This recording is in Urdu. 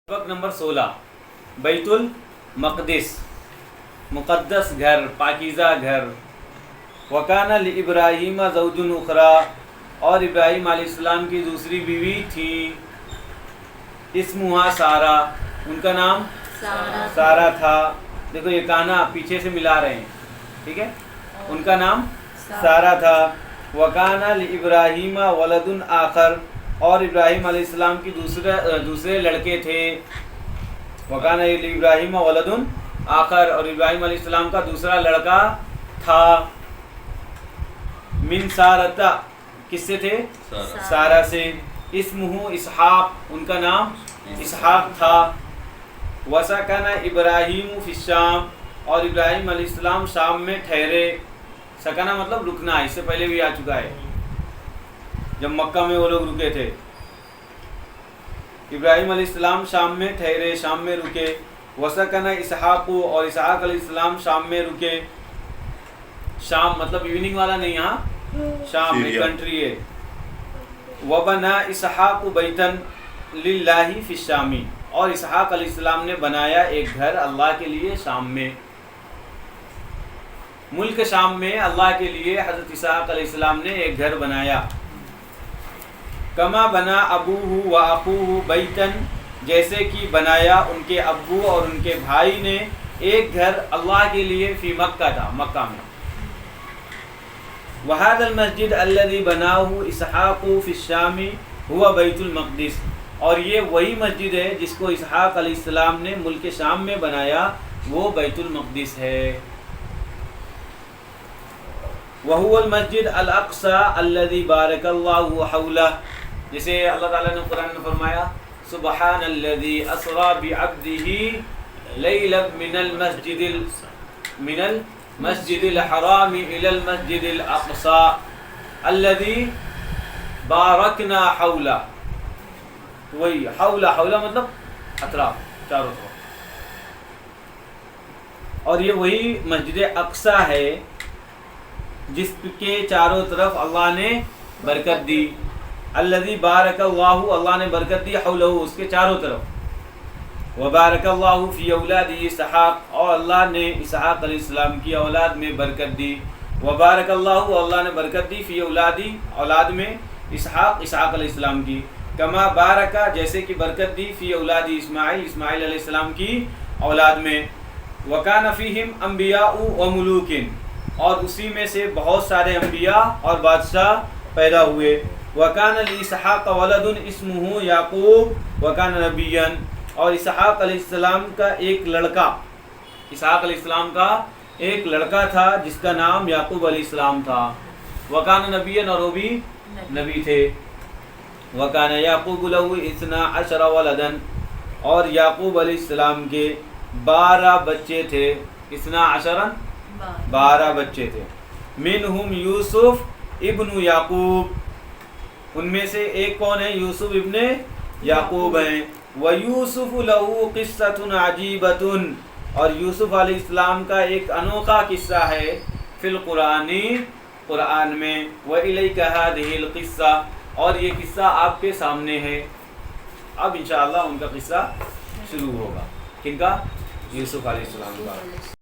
سبق نمبر 16 بیت المقدس، مقدس گھر، پاکیزہ گھر۔ وکان لابراہیم زوج اخری، اور ابراہیم علیہ السلام کی دوسری بیوی تھی، اسمہا سارہ، ان کا نام سارہ تھا۔ دیکھو یہ کانا پیچھے سے ملا رہے ہیں، ٹھیک ہے، ان کا نام سارہ تھا۔ وکان لابراہیم ولد آخر، اور ابراہیم علیہ السلام کی دوسرے لڑکے تھے۔ وکان ابراہیم ولد آخر، اور ابراہیم علیہ السلام کا دوسرا لڑکا تھا۔ من سارتا، کس سے تھے؟ سارہ سے۔ اسمہ اسحاق، ان کا نام اسحاق تھا۔ وسکن ابراہیم فی الشام، اور ابراہیم علیہ السلام شام میں ٹھہرے۔ سکنا مطلب رکنا، اس سے پہلے بھی آ چکا ہے جب مکہ میں وہ لوگ رکے تھے۔ ابراہیم علیہ السلام شام میں ٹھہرے، شام میں رکے۔ وسکن اسحاق، اور اسحاق علیہ السلام شام میں رکے۔ شام مطلب ایوننگ والا نہیں، ہاں شام میں کنٹری ہے۔ وبنا اسحاق بیتن للہ فی الشام، اور اسحاق علیہ السلام نے بنایا ایک گھر اللہ کے لیے شام میں۔ ملک شام میں اللہ کے لیے حضرت اسحاق علیہ السلام نے ایک گھر بنایا۔ کما بنا ابوہ و اخوہ بیتن، جیسے کہ بنایا ان کے ابو اور ان کے بھائی نے ایک گھر اللہ کے لیے فی مکہ تھا، مکہ میں۔ وہذا المسجد الذي بناه اسحاق فی الشام هو بیت المقدس، اور یہ وہی مسجد ہے جس کو اسحاق علیہ السلام نے ملک شام میں بنایا، وہ بیت المقدس ہے۔ وهو المسجد الاقصى الذي بارك الله حوله، جسے اللہ تعالیٰ نے قرآن میں فرمایا سبحان الذي اسرا بعبده لیلا من المسجد الحرام الى المسجد الاقصى الذي بارکنا حوله۔ وہی حولہ مطلب اطراف، چاروں طرف، اور یہ وہی مسجد اقصی ہے جس کے چاروں طرف اللہ نے برکت دی۔ الذی بارک اللہ، اللہ نے برکت دی، حولہ، اس کے چاروں طرف۔ وبارک اللہ فی اولاد اسحاق، اور اللہ نے اسحاق علیہ السلام کی اولاد میں برکت دی۔ وبارک اللہ، اللہ نے برکت دی، فی اولاد میں اسحاق علیہ السلام کی۔ کما بارکا، جیسے کہ برکت دی، فی اولاد اسماعیل علیہ السلام کی اولاد میں۔ وکان فیہم انبیاء و ملوک، اور اسی میں سے بہت سارے انبیاء اور بادشاہ پیدا ہوئے۔ وکان لاسحاق ولد اسمہ یعقوب وکان نبیا، اور اسحاق علیہ السلام کا ایک لڑکا تھا جس کا نام یعقوب علیہ السلام تھا۔ وکان نبیا، اور وہ بھی نبی تھے۔ وکان یعقوب لہ 12 ولدا، اور یعقوب علیہ السلام کے 12 بچے تھے۔ 12 بچے تھے۔ منہم یوسف ابن یعقوب، ان میں سے ایک کون ہے؟ یوسف ابن یعقوب ہیں۔ وَيُوسُفُ لَهُ قِصَّةٌ عَجِيبَةٌ، اور یوسف علیہ السلام کا ایک انوکھا قصہ ہے فی القرآن، قرآن میں۔ وَإِلَيْكَ هَذِهِ الْقِصَّةُ، اور یہ قصہ آپ کے سامنے ہے۔ اب انشاءاللہ ان کا قصہ شروع ہوگا، کن کا؟ یوسف علیہ السلام کا۔